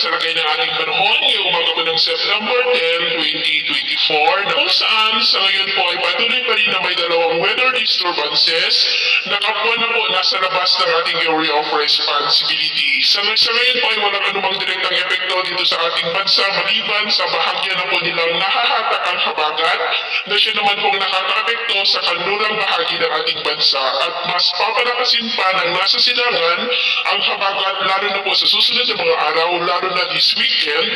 sa lagay ng ating panahon ngayong umaga po ng September 10, 2024 na kung saan sa ngayon po ay patuloy pa rin na may dalawang weather disturbances na kapwa na po nasa labas ng ating area of responsibility. Sa ngayon po ay walang anumang direktang epekto dito sa ating bansa maliban sa bahagya na po nilang nahahatak ang habagat na siya naman pong nakaka-apekto sa kanlurang bahagi ng ating bansa at mas papalakasin pa ng nasa silangan ang habagat lalo na po sa susunod na mga araw, lalo na this weekend,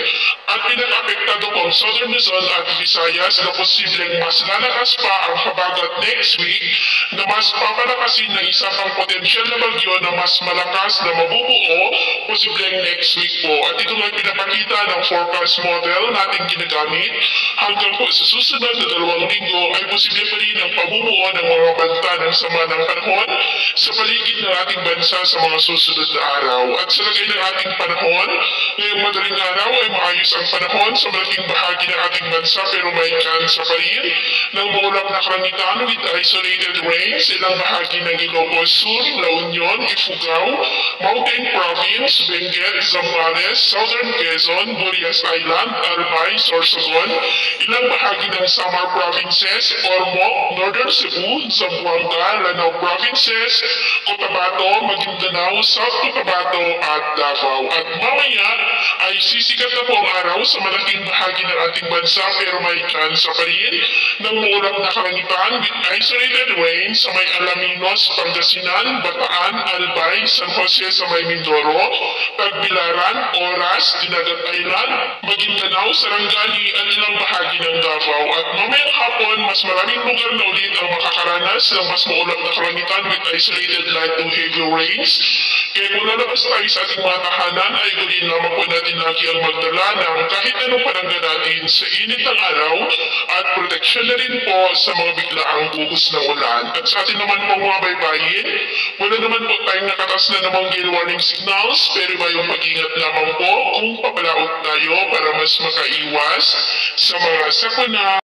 at pinag-apektado po ang Southern Luzon at Visayas na posibleng mas lalakas pa ang habagat next week na mas papalakasin ng isa pang potensyal na bagyo na mas malakas na mabubuo posibleng next week po. At ito nga pinapakita ng forecast model nating ginagamit hanggang po sa susunod na 2 linggo ay posible pa rin ang pamumuo ng mga banta ng sama ng panahon sa paligid ng ating bansa sa mga susunod na araw. At sa lagay ng ating panahon, ngayong madaling araw ay maayos ang panahon sa malaking bahagi ng ating bansa pero may kansa pa rin ng maulap na kalangitan with isolated rain sa ilang bahagi ng Ilocos Sur, La Union, Ifugao, Mountain Province, Benguet, Zambales, Southern Quezon, Burias Island, Albay, Sorsogon, ilang bahagi ng Samar Provinces, Ormoc, Northern Cebu, Zamboanga, Lanao Provinces, Cotabato, Maguindanao, South Cotabato at Davao. At mamaya ay sisikat na po ang araw sa malaking bahagi ng ating bansa pero may kansa pa rin ng maulap na kalangitan with isolated rain sa may Alaminos, Pangasinan, Bataan, Albay, San Jose sa may Mindoro, Tagbilaran, Oras, Dinagat Island, Maguindanao, Sarangani at ilang bahagi ng Davao. At mamayang hapon, mas maraming lugar na ulit ang makakaranas ng mas maulap na kalangitan with isolated light to heavy rains. Kaya kung lalabas tayo sa ating mga tahanan ay gawin lamang po natin lagi ang magdala ng kahit anong panangga natin sa init ng araw at proteksyon na rin po sa mga biglaang buhos ng ulan. At sa atin naman po mga baybayin, wala naman po tayong nakatas na namang gale warning signals pero iba yung pag-ingat lamang po kung papalaot tayo para mas makaiwas sa mga sakuna.